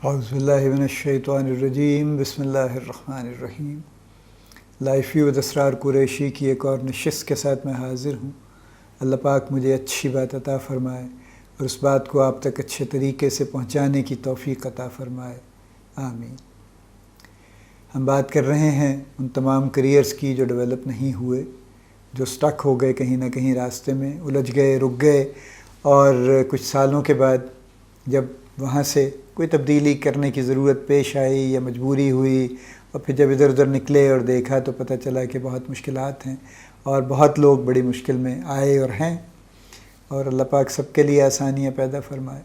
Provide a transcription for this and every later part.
اعوذ باللہ من الشیطان الرجیم، بسم اللہ الرحمن الرحیم۔ لائف ویو اسرار قریشی کی ایک اور نشست کے ساتھ میں حاضر ہوں۔ اللہ پاک مجھے اچھی بات عطا فرمائے اور اس بات کو آپ تک اچھے طریقے سے پہنچانے کی توفیق عطا فرمائے، آمین۔ ہم بات کر رہے ہیں ان تمام کریئرز کی جو ڈیولپ نہیں ہوئے، جو سٹک ہو گئے کہیں نہ کہیں راستے میں، الجھ گئے، رک گئے، اور کچھ سالوں کے بعد جب وہاں سے کوئی تبدیلی کرنے کی ضرورت پیش آئی یا مجبوری ہوئی، اور پھر جب ادھر ادھر نکلے اور دیکھا تو پتہ چلا کہ بہت مشکلات ہیں اور بہت لوگ بڑی مشکل میں آئے اور ہیں، اور اللہ پاک سب کے لیے آسانیاں پیدا فرمائے۔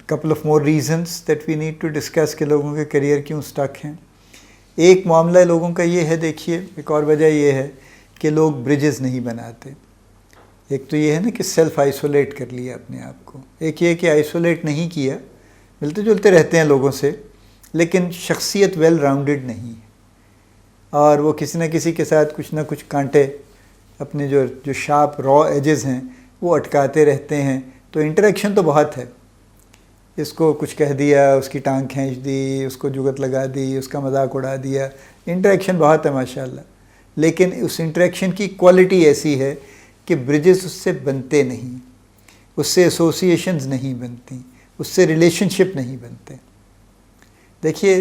couple of more reasons that we need to discuss کہ لوگوں کے کریئر کیوں سٹک ہیں۔ ایک معاملہ لوگوں کا یہ ہے، دیکھیے ایک اور وجہ یہ ہے کہ لوگ بریجز نہیں بناتے۔ ایک تو یہ ہے نا کہ سیلف آئسولیٹ کر لیا اپنے آپ کو، ایک یہ کہ آئسولیٹ نہیں کیا، ملتے جلتے رہتے ہیں لوگوں سے لیکن شخصیت ویل راؤنڈڈ نہیں ہے، اور وہ کسی نہ کسی کے ساتھ کچھ نہ کچھ کانٹے اپنے جو شارپ را ایجز ہیں وہ اٹکاتے رہتے ہیں۔ تو انٹریکشن تو بہت ہے، اس کو کچھ کہہ دیا، اس کی ٹانگ کھینچ دی، اس کو جگت لگا دی، اس کا مذاق اڑا دیا، انٹریکشن بہت ہے ماشاءاللہ، لیکن اس انٹریکشن کی کوالٹی ایسی ہے کہ بریجز اس سے بنتے نہیں، اس سے ایسوسیشنز نہیں بنتی، اس سے ریلیشن شپ نہیں بنتے۔ دیکھیے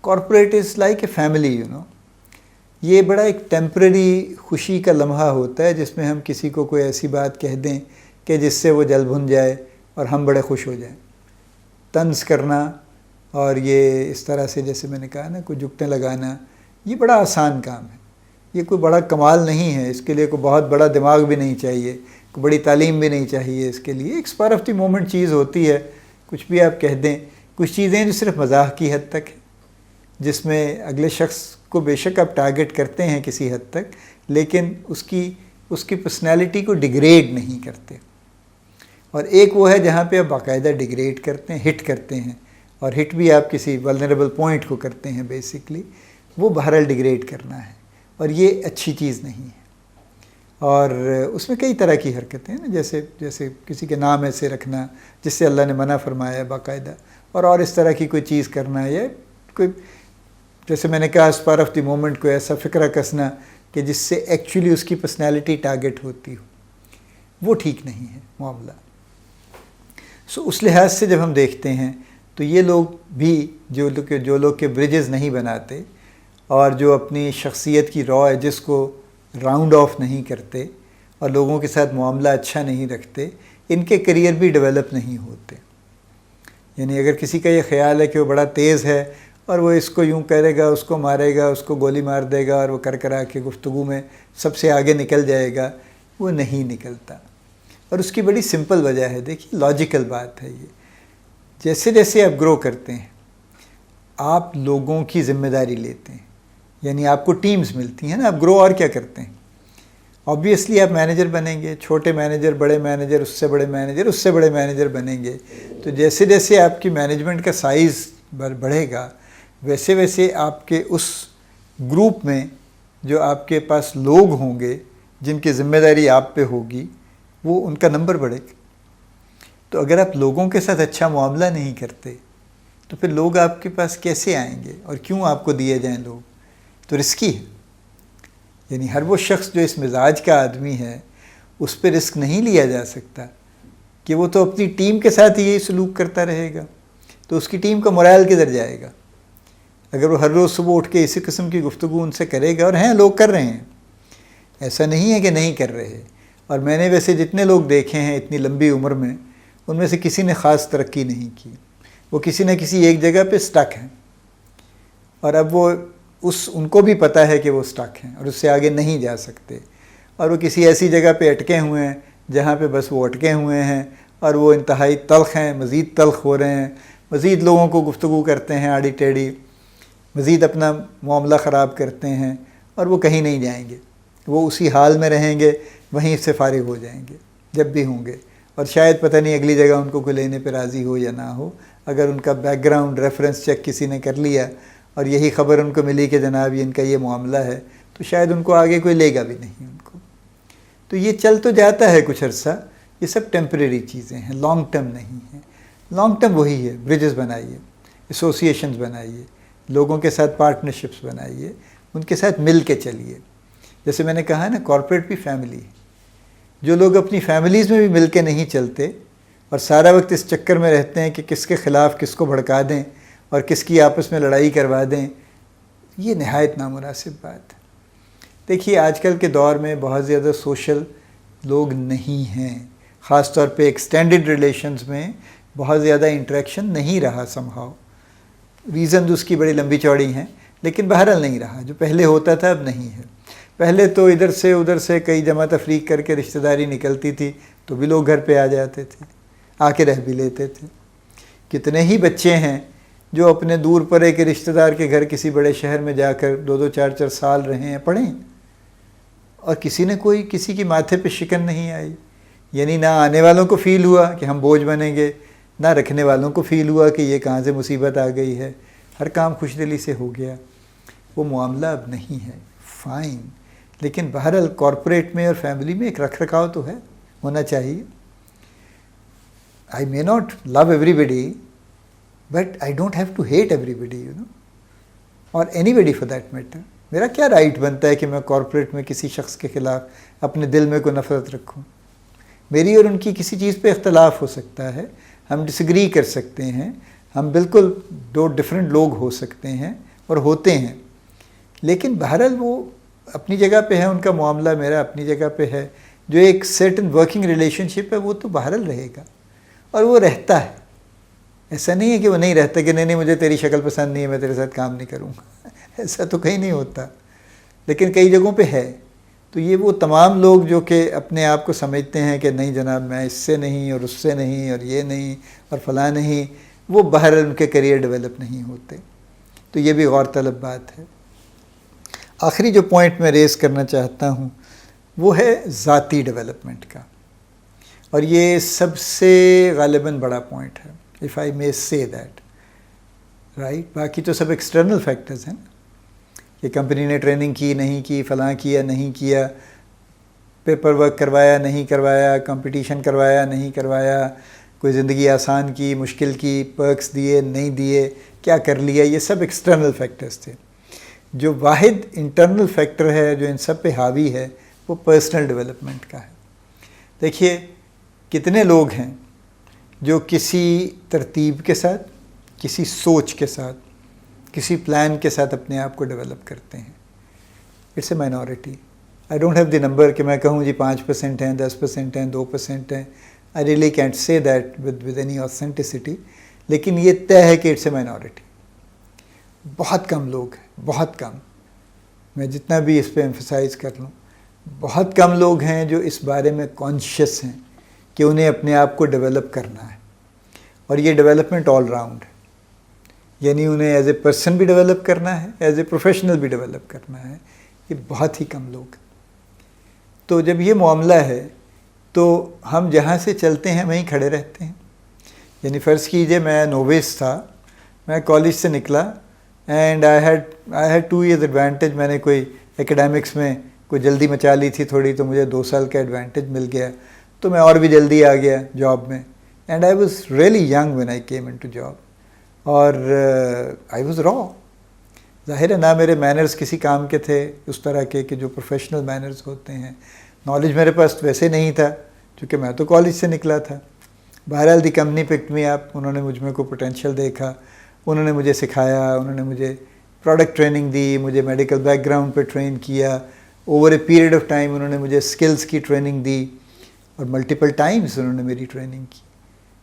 corporate is like a family, یہ بڑا ایک ٹیمپرری خوشی کا لمحہ ہوتا ہے جس میں ہم کسی کو کوئی ایسی بات کہہ دیں کہ جس سے وہ جل بھن جائے اور ہم بڑے خوش ہو جائیں۔ طنز کرنا اور یہ اس طرح سے جیسے میں نے کہا نا کوئی جگتیں لگانا، یہ بڑا آسان کام ہے، یہ کوئی بڑا کمال نہیں ہے، اس کے لیے کوئی بہت بڑا دماغ بھی نہیں چاہیے، کوئی بڑی تعلیم بھی نہیں چاہیے اس کے لیے، ایک اسپر آف دی مومنٹ چیز ہوتی ہے، کچھ بھی آپ کہہ دیں۔ کچھ چیزیں جو صرف مزاح کی حد تک ہیں، جس میں اگلے شخص کو بے شک آپ ٹارگٹ کرتے ہیں کسی حد تک، لیکن اس کی پرسنالٹی کو ڈیگریڈ نہیں کرتے۔ اور ایک وہ ہے جہاں پہ آپ باقاعدہ ڈیگریڈ کرتے ہیں، ہٹ کرتے ہیں، اور ہٹ بھی آپ کسی ولنریبل پوائنٹ کو کرتے ہیں بیسکلی، وہ بہرحال ڈیگریڈ کرنا ہے، اور یہ اچھی چیز نہیں ہے۔ اور اس میں کئی طرح کی حرکتیں ہیں نا، جیسے کسی کے نام ایسے رکھنا جس سے اللہ نے منع فرمایا ہے باقاعدہ، اور اس طرح کی کوئی چیز کرنا ہے، یا کوئی جیسے میں نے کہا اسپر آف دی مومنٹ کو ایسا فکرہ کسنا کہ جس سے ایکچولی اس کی پرسنالٹی ٹارگٹ ہوتی ہو، وہ ٹھیک نہیں ہے معاملہ۔ اس لحاظ سے جب ہم دیکھتے ہیں تو یہ لوگ بھی جو لوگ کے بریجز نہیں بناتے اور جو اپنی شخصیت کی را ایجز کو راؤنڈ آف نہیں کرتے اور لوگوں کے ساتھ معاملہ اچھا نہیں رکھتے، ان کے کریئر بھی ڈیولپ نہیں ہوتے۔ یعنی اگر کسی کا یہ خیال ہے کہ وہ بڑا تیز ہے اور وہ اس کو یوں کرے گا، اس کو مارے گا، اس کو گولی مار دے گا، اور وہ کرا کے گفتگو میں سب سے آگے نکل جائے گا، وہ نہیں نکلتا۔ اور اس کی بڑی سمپل وجہ ہے، دیکھیے لاجیکل بات ہے یہ، جیسے جیسے آپ گرو کرتے ہیں آپ لوگوں کی ذمہ داری لیتے ہیں، یعنی آپ کو ٹیمز ملتی ہیں نا، آپ گرو اور کیا کرتے ہیں، آبویسلی آپ مینیجر بنیں گے، چھوٹے مینیجر، بڑے مینیجر، اس سے بڑے مینیجر، اس سے بڑے مینیجر بنیں گے۔ تو جیسے جیسے آپ کی مینجمنٹ کا سائز بڑھے گا، ویسے ویسے آپ کے اس گروپ میں جو آپ کے پاس لوگ ہوں گے جن کی ذمہ داری آپ پہ ہوگی، وہ ان کا نمبر بڑھے گا۔ تو اگر آپ لوگوں کے ساتھ اچھا معاملہ نہیں کرتے تو پھر لوگ آپ کے پاس کیسے آئیں گے، اور کیوں آپ کو دیے جائیں لوگ؟ تو رسکی ہے۔ یعنی ہر وہ شخص جو اس مزاج کا آدمی ہے اس پہ رسک نہیں لیا جا سکتا کہ وہ تو اپنی ٹیم کے ساتھ ہی یہی سلوک کرتا رہے گا، تو اس کی ٹیم کا مورائل کدھر جائے گا اگر وہ ہر روز صبح اٹھ کے اسی قسم کی گفتگو ان سے کرے گا؟ اور لوگ کر رہے ہیں، ایسا نہیں ہے کہ نہیں کر رہے۔ اور میں نے ویسے جتنے لوگ دیکھے ہیں اتنی لمبی عمر میں، ان میں سے کسی نے خاص ترقی نہیں کی، وہ کسی نہ کسی ایک جگہ پہ سٹک ہیں، اور اب وہ ان کو بھی پتہ ہے کہ وہ سٹک ہیں اور اس سے آگے نہیں جا سکتے، اور وہ کسی ایسی جگہ پہ اٹکے ہوئے ہیں جہاں پہ بس وہ اٹکے ہوئے ہیں، اور وہ انتہائی تلخ ہیں، مزید تلخ ہو رہے ہیں، مزید لوگوں کو گفتگو کرتے ہیں آڑی ٹیڑھی، مزید اپنا معاملہ خراب کرتے ہیں، اور وہ کہیں نہیں جائیں گے، وہ اسی حال میں رہیں گے، وہیں سے فارغ ہو جائیں گے جب بھی ہوں گے، اور شاید پتہ نہیں اگلی جگہ ان کو کوئی لینے پہ راضی ہو یا نہ ہو۔ اگر ان کا بیک گراؤنڈ ریفرنس چیک کسی نے کر لیا اور یہی خبر ان کو ملی کہ جناب یہ ان کا یہ معاملہ ہے، تو شاید ان کو آگے کوئی لے گا بھی نہیں ان کو۔ تو یہ چل تو جاتا ہے کچھ عرصہ، یہ سب ٹیمپریری چیزیں ہیں، لانگ ٹرم نہیں ہیں۔ لانگ ٹرم وہی ہے، برجز بنائیے، ایسوسیشنز بنائیے، لوگوں کے ساتھ پارٹنرشپس بنائیے، ان کے ساتھ مل کے چلیے. جیسے میں نے کہا ہے نا، کارپوریٹ بھی فیملی ہے. جو لوگ اپنی فیملیز میں بھی مل کے نہیں چلتے اور سارا وقت اس چکر میں رہتے ہیں کہ کس کے خلاف کس کو بھڑکا دیں اور کس کی آپس میں لڑائی کروا دیں، یہ نہایت نامناسب بات ہے. دیکھیے آج کل کے دور میں بہت زیادہ سوشل لوگ نہیں ہیں، خاص طور پہ ایکسٹینڈڈ ریلیشنز میں بہت زیادہ انٹریکشن نہیں رہا سم ہاؤ. ریزنز اس کی بڑی لمبی چوڑی ہیں، لیکن بہرحال نہیں رہا. جو پہلے ہوتا تھا اب نہیں ہے. پہلے تو ادھر سے ادھر سے کئی جمع تفریق کر کے رشتہ داری نکلتی تھی تو بھی لوگ گھر پہ آ جاتے تھے، آ کے رہ بھی لیتے تھے. کتنے ہی بچے ہیں جو اپنے دور پرے کے رشتہ دار کے گھر کسی بڑے شہر میں جا کر 2-2 4-4 سال رہے ہیں، پڑھیں، اور کسی کی ماتھے پہ شکن نہیں آئی. یعنی نہ آنے والوں کو فیل ہوا کہ ہم بوجھ بنیں گے، نہ رکھنے والوں کو فیل ہوا کہ یہ کہاں سے مصیبت آ گئی ہے. ہر کام خوش دلی سے ہو گیا. وہ معاملہ اب نہیں ہے. فائن، لیکن بہرحال کارپوریٹ میں اور فیملی میں ایک رکھ رکھاؤ تو ہے، ہونا چاہیے. I may not love everybody but I don't have to hate everybody, اور anybody for that matter. میرا کیا رائٹ بنتا ہے کہ میں کارپوریٹ میں کسی شخص کے خلاف اپنے دل میں کوئی نفرت رکھوں؟ میری اور ان کی کسی چیز پہ اختلاف ہو سکتا ہے، ہم ڈس ایگری کر سکتے ہیں، ہم بالکل 2 ڈفرینٹ لوگ ہو سکتے ہیں اور ہوتے ہیں، لیکن بہرحال وہ اپنی جگہ پہ ہے، ان کا معاملہ، میرا اپنی جگہ پہ ہے. جو ایک سرٹن ورکنگ ریلیشن شپ ہے وہ تو بہرحال رہے گا، اور وہ رہتا ہے. ایسا نہیں ہے کہ وہ نہیں رہتا کہ نہیں مجھے تیری شکل پسند نہیں ہے، میں تیرے ساتھ کام نہیں کروں گا. ایسا تو کہیں نہیں ہوتا، لیکن کئی جگہوں پہ ہے. تو یہ وہ تمام لوگ جو کہ اپنے آپ کو سمجھتے ہیں کہ نہیں جناب میں اس سے نہیں اور اس سے نہیں اور یہ نہیں اور فلاں نہیں، وہ بہرحال ان کے کیریئر ڈیولپ نہیں ہوتے. تو یہ بھی غور طلب بات ہے. آخری جو پوائنٹ میں ریز کرنا چاہتا ہوں وہ ہے ذاتی ڈیولپمنٹ کا، اور یہ سب سے غالباً بڑا پوائنٹ ہے، if I may say that, right. باقی تو سب ایکسٹرنل فیکٹرز ہیں کہ کمپنی نے ٹریننگ کی نہیں کی، فلاں کیا نہیں کیا، پیپر ورک کروایا نہیں کروایا، کمپٹیشن کروایا نہیں کروایا، کوئی زندگی آسان کی مشکل کی، پرکس دیے نہیں دیے، کیا کر لیا، یہ سب ایکسٹرنل فیکٹرز تھے. جو واحد انٹرنل فیکٹر ہے جو ان سب پہ حاوی ہے وہ پرسنل ڈیولپمنٹ کا ہے. دیکھیے کتنے لوگ ہیں جو کسی ترتیب کے ساتھ، کسی سوچ کے ساتھ، کسی پلان کے ساتھ اپنے آپ کو ڈیولپ کرتے ہیں. It's a minority. I don't have the number کہ میں کہوں جی 5% ہیں، 10% ہیں، 2% ہیں. آئی ریئلی کینٹ سے دیٹ ود اینی آتھینٹسٹی، لیکن یہ طے ہے کہ اٹس اے مائنورٹی. بہت کم لوگ ہیں، بہت کم. میں جتنا بھی اس پہ ایمفسائز کر لوں، بہت کم لوگ ہیں جو اس بارے میں کانشیس ہیں کہ انہیں اپنے آپ کو ڈیولپ کرنا ہے. اور یہ ڈیولپمنٹ آل راؤنڈ ہے، یعنی انہیں ایز اے پرسن بھی ڈیولپ کرنا ہے، ایز اے پروفیشنل بھی ڈیولپ کرنا ہے. یہ بہت ہی کم لوگ ہیں. تو جب یہ معاملہ ہے تو ہم جہاں سے چلتے ہیں وہیں کھڑے رہتے ہیں. یعنی فرض کیجئے میں نوویس تھا، میں کالج سے نکلا and I had 2 years advantage. میں نے کوئی ایکڈیمکس میں کوئی جلدی مچا لی تھی تھوڑی، تو مجھے 2 سال کا ایڈوانٹیج مل گیا، تو میں اور بھی جلدی آ گیا جاب میں. And I was really young when I came in to job, اور آئی واز را. ظاہر ہے نہ میرے مینرز کسی کام کے تھے اس طرح کے کہ جو پروفیشنل مینرز ہوتے ہیں. نالج میرے پاس ویسے نہیں تھا چونکہ میں تو کالج سے نکلا تھا. بہرحال دی کمپنی پکڈ می اپ. انہوں نے مجھ میں کو پوٹینشیل دیکھا، انہوں نے مجھے سکھایا، انہوں نے مجھے پروڈکٹ ٹریننگ دی، مجھے میڈیکل بیک گراؤنڈ پہ ٹرین کیا. Over a period of time انہوں نے مجھے اسکلز کی ٹریننگ دی، اور ملٹیپل ٹائمز انہوں نے میری ٹریننگ کی.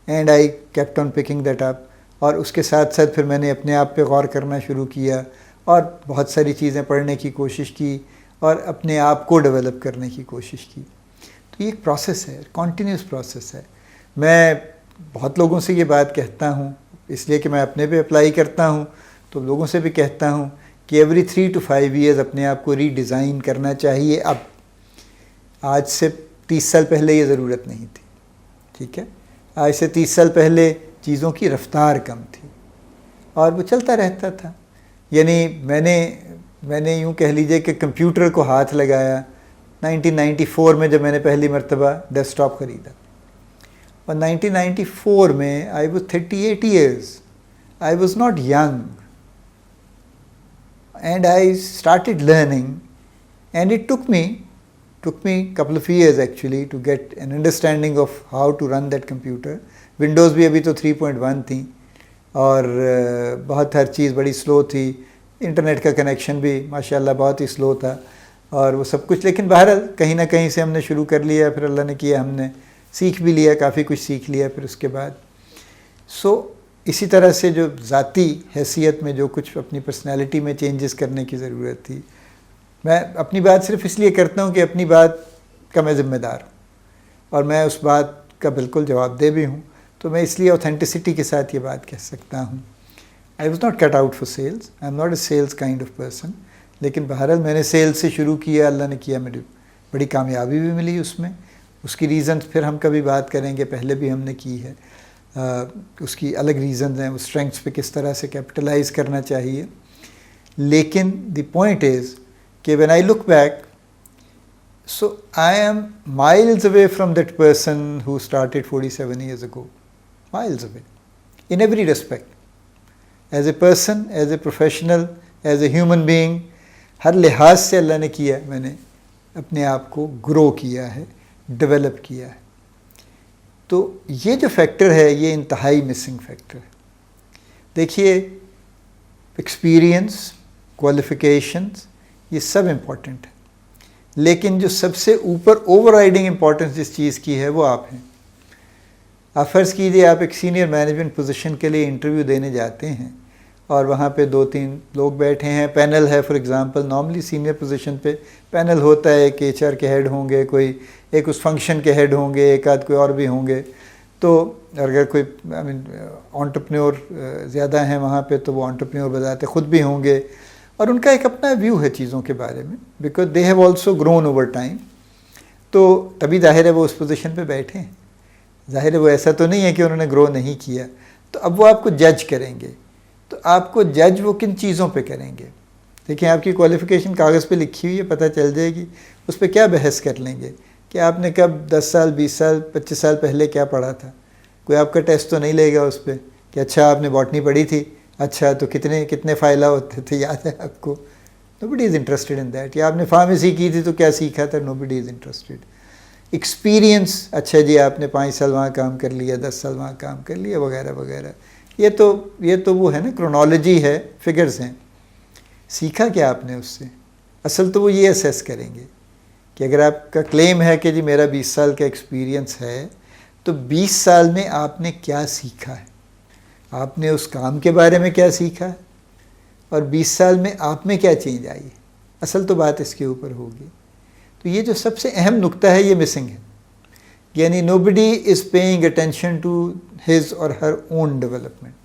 And I kept on picking that up. اور اس کے ساتھ ساتھ پھر میں نے اپنے آپ پہ غور کرنا شروع کیا اور بہت ساری چیزیں پڑھنے کی کوشش کی اور اپنے آپ کو ڈیولپ کرنے کی کوشش کی. تو یہ ایک پروسیس ہے، کنٹینیوس پروسیس ہے. میں بہت لوگوں سے یہ بات کہتا ہوں اس لیے کہ میں اپنے پہ اپلائی کرتا ہوں، تو لوگوں سے بھی کہتا ہوں کہ ایوری 3 to 5 years اپنے آپ کو ری ڈیزائن کرنا چاہیے. اب آج سے 30 سال پہلے یہ ضرورت نہیں تھی، ٹھیک ہے. آج سے 30 سال پہلے چیزوں کی رفتار کم تھی اور وہ چلتا رہتا تھا. یعنی میں نے یوں کہہ لیجئے کہ کمپیوٹر کو ہاتھ لگایا 1994 میں، جب میں نے پہلی مرتبہ ڈیسک ٹاپ خریدا. اور 1994 میں I was 38 years. I was not young. And I started learning, and it took me a couple of years actually to get an understanding of how to run that computer. Windows بھی ابھی تو 3.1 تھی اور بہت ہر چیز بڑی سلو تھی. Internet کا کنیکشن بھی ماشاءاللہ بہت ہی سلو تھا اور وہ سب کچھ, لیکن بہرحال کہیں نہ کہیں سے ہم نے شروع کر لیا, پھر اللہ نے کیا ہم نے سیکھ بھی لیا, کافی کچھ سیکھ لیا پھر اس کے بعد. اسی طرح سے جو ذاتی حیثیت میں جو کچھ اپنی پرسنالٹی میں چینجز کرنے کی ضرورت تھی, میں اپنی بات صرف اس لیے کرتا ہوں کہ اپنی بات کا میں ذمہ دار ہوں اور میں اس بات کا بالکل جواب دہ بھی ہوں, تو میں اس لیے اوتھینٹسٹی کے ساتھ یہ بات کہہ سکتا ہوں. I was not cut out for sales. I am not a sales kind of person. لیکن بہرحال میں نے سیلز سے شروع کیا, اللہ نے کیا مجھے بڑی کامیابی بھی ملی اس میں. اس کی ریزنز پھر ہم کبھی بات کریں گے, پہلے بھی ہم نے کی ہے. اس کی الگ ریزنز ہیں, اس اسٹرینگس پہ کس طرح سے کیپٹلائز کرنا چاہیے. لیکن دی پوائنٹ از کہ when I look back, so I am miles away from that person who started 47 years ago. Miles away. In every respect. As a person, as a professional, as a human being, ہر لحاظ سے اللہ نے کیا, میں نے اپنے آپ کو گرو کیا ہے, ڈیولپ کیا ہے. تو یہ جو فیکٹر ہے یہ انتہائی مسنگ فیکٹر ہے. دیکھیے ایکسپیرئنس, کوالیفیکیشنز یہ سب امپورٹنٹ ہے, لیکن جو سب سے اوپر اوور رائڈنگ امپورٹنس جس چیز کی ہے وہ آپ ہیں. آپ فرض کیجیے آپ ایک سینئر مینجمنٹ پوزیشن کے لیے انٹرویو دینے جاتے ہیں اور وہاں پہ 2-3 لوگ بیٹھے ہیں, پینل ہے for example. Normally senior position پہ پینل ہوتا ہے, ایک HR کے ہیڈ ہوں گے, کوئی ایک اس فنکشن کے ہیڈ ہوں گے, ایک آدھ کوئی اور بھی ہوں گے. تو اگر کوئی انٹرپرینور زیادہ ہیں وہاں پہ تو وہ انٹرپرینور بذات خود بھی ہوں گے, اور ان کا ایک اپنا ویو ہے چیزوں کے بارے میں, because they have also grown over time. تو تبھی ظاہر ہے وہ اس پوزیشن پہ بیٹھے ہیں. ظاہر ہے وہ ایسا تو نہیں ہے کہ انہوں نے گرو نہیں کیا. تو اب وہ آپ کو جج کریں گے, تو آپ کو جج وہ کن چیزوں پہ کریں گے. دیکھیں آپ کی کوالیفیکیشن کاغذ پہ لکھی ہوئی ہے, پتہ چل جائے گی. اس پہ کیا بحث کر لیں گے کہ آپ نے کب 10 سال 20 سال 25 سال پہلے کیا پڑھا تھا. کوئی آپ کا ٹیسٹ تو نہیں لے گا اس پہ کہ اچھا آپ نے باٹنی پڑھی تھی, اچھا تو کتنے فائلہ ہوتے تھے, یاد ہے آپ کو. Nobody is interested in that. یا آپ نے فارمیسی کی تھی تو کیا سیکھا تھا, نوبڈی از انٹرسٹڈ. ایکسپیرینس, اچھا جی آپ نے 5 سال وہاں کام کر لیا, 10 سال وہاں کام کر لیا, وغیرہ وغیرہ. یہ تو وہ ہے نا, کرونالوجی ہے, فگرز ہیں. سیکھا کیا آپ نے اس سے؟ اصل تو وہ یہ اسیس کریں گے کہ اگر آپ کا کلیم ہے کہ جی میرا 20 سال کا ایکسپیرینس ہے, تو 20 سال میں آپ نے کیا سیکھا ہے, آپ نے اس کام کے بارے میں کیا سیکھا ہے, اور 20 سال میں آپ میں کیا چینج آئی ہے. اصل تو بات اس کے اوپر ہوگی. تو یہ جو سب سے اہم نقطہ ہے یہ مسنگ ہے. یعنی nobody is paying attention to his or her own development.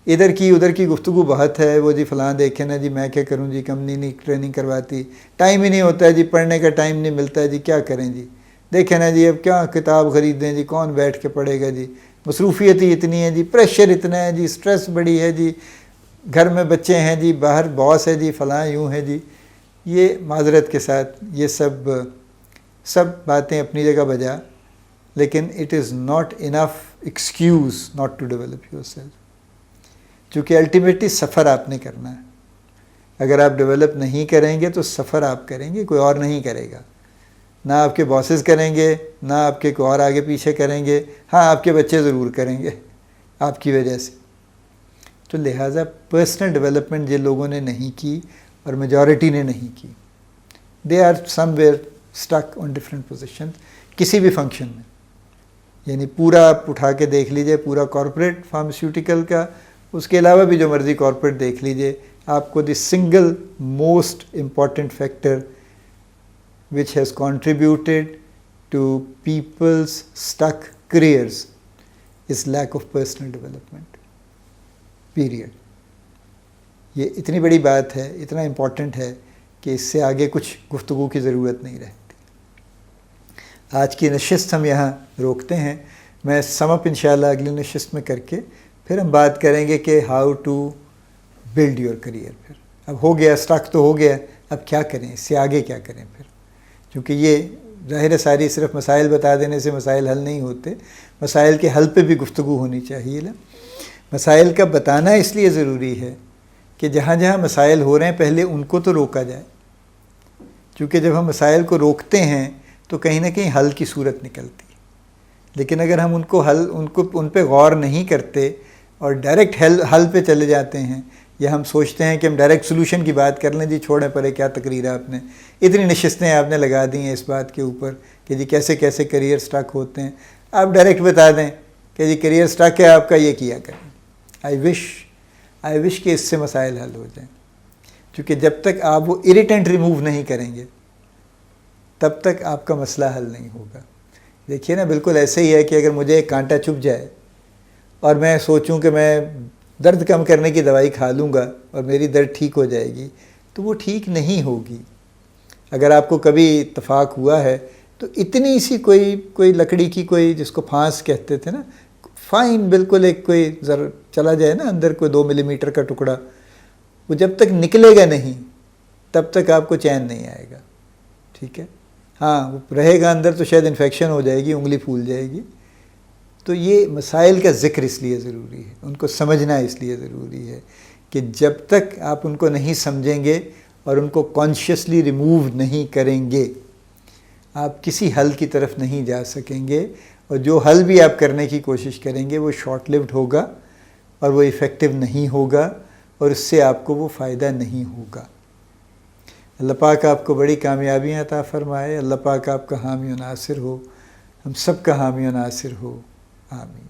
ادھر کی ادھر کی گفتگو بہت ہے, وہ جی فلاں دیکھیں نا جی میں کیا کروں جی, کمپنی نہیں ٹریننگ کرواتی, ٹائم ہی نہیں ہوتا ہے جی, پڑھنے کا ٹائم نہیں ملتا ہے جی, کیا کریں جی, دیکھیں نا جی اب کیا کتاب خریدیں جی, کون بیٹھ کے پڑھے گا جی, مصروفیت ہی اتنی ہے جی, پریشر اتنا ہے جی, سٹریس بڑی ہے جی, گھر میں بچے ہیں جی, باہر باس ہے جی, فلاں یوں ہے جی. یہ معذرت کے ساتھ یہ سب باتیں اپنی جگہ بجا, لیکن it is not enough excuse not to develop yourself. چونکہ الٹیمیٹلی سفر آپ نے کرنا ہے. اگر آپ ڈیولپ نہیں کریں گے تو سفر آپ کریں گے, کوئی اور نہیں کرے گا. نہ آپ کے باسز کریں گے, نہ آپ کے کوئی اور آگے پیچھے کریں گے. ہاں آپ کے بچے ضرور کریں گے آپ کی وجہ سے. تو لہٰذا پرسنل ڈیولپمنٹ جن لوگوں نے نہیں کی اور میجورٹی نے نہیں کی, they are somewhere stuck on different position کسی بھی فنکشن میں. یعنی پورا آپ اٹھا کے دیکھ لیجئے, پورا کارپوریٹ فارماسیوٹیکل کا, اس کے علاوہ بھی جو مرضی کارپوریٹ دیکھ لیجئے, آپ کو the single most important factor which has contributed to people's stuck careers is lack of personal development. Period. یہ اتنی بڑی بات ہے, اتنا امپورٹنٹ ہے کہ اس سے آگے کچھ گفتگو کی ضرورت نہیں رہتی. آج کی نشست ہم یہاں روکتے ہیں. میں سم اپ انشاءاللہ اگلی نشست میں کر کے پھر ہم بات کریں گے کہ how to build your career. پھر اب ہو گیا, اسٹاک تو ہو گیا, اب کیا کریں, اس سے آگے کیا کریں پھر, کیونکہ یہ ظاہر ہے ساری صرف مسائل بتا دینے سے مسائل حل نہیں ہوتے، مسائل کے حل پہ بھی گفتگو ہونی چاہیے نا۔ مسائل کا بتانا اس لیے ضروری ہے کہ جہاں جہاں مسائل ہو رہے ہیں پہلے ان کو تو روکا جائے، کیونکہ جب ہم مسائل کو روکتے ہیں تو کہیں نہ کہیں حل کی صورت نکلتی ہے، لیکن اگر ہم ان پہ غور نہیں کرتے اور ڈائریکٹ حل پہ چلے جاتے ہیں، یا ہم سوچتے ہیں کہ ہم ڈائریکٹ سلوشن کی بات کر لیں، جی چھوڑیں پرے کیا تقریر ہے، آپ نے اتنی نشستیں آپ نے لگا دی ہیں اس بات کے اوپر کہ جی کیسے کیسے کیریئر سٹک ہوتے ہیں، آپ ڈائریکٹ بتا دیں کہ جی کیریئر سٹک ہے آپ کا، یہ کیا کریں۔ آئی وش کہ اس سے مسائل حل ہو جائیں، کیونکہ جب تک آپ وہ اریٹنٹ ریموو نہیں کریں گے تب تک آپ کا مسئلہ حل نہیں ہوگا۔ دیکھیے نا، بالکل ایسے ہی ہے کہ اگر مجھے ایک کانٹا چبھ جائے اور میں سوچوں کہ میں درد کم کرنے کی دوائی کھا لوں گا اور میری درد ٹھیک ہو جائے گی، تو وہ ٹھیک نہیں ہوگی۔ اگر آپ کو کبھی اتفاق ہوا ہے تو اتنی سی کوئی لکڑی کی کوئی، جس کو پھانس کہتے تھے نا، فائن بالکل ایک کوئی ذرا چلا جائے نا اندر، کوئی 2 ملی میٹر کا ٹکڑا، وہ جب تک نکلے گا نہیں تب تک آپ کو چین نہیں آئے گا، ٹھیک ہے؟ ہاں وہ رہے گا اندر تو شاید انفیکشن ہو جائے گی، انگلی پھول جائے گی۔ تو یہ مسائل کا ذکر اس لیے ضروری ہے، ان کو سمجھنا اس لیے ضروری ہے کہ جب تک آپ ان کو نہیں سمجھیں گے اور ان کو کانشیسلی ریموو نہیں کریں گے، آپ کسی حل کی طرف نہیں جا سکیں گے، اور جو حل بھی آپ کرنے کی کوشش کریں گے وہ شارٹ لیوڈ ہوگا اور وہ ایفیکٹو نہیں ہوگا، اور اس سے آپ کو وہ فائدہ نہیں ہوگا۔ اللہ پاک آپ کو بڑی کامیابیاں عطا فرمائے، اللہ پاک آپ کا حامی و ناصر ہو، ہم سب کا حامی و ناصر ہو، آمین۔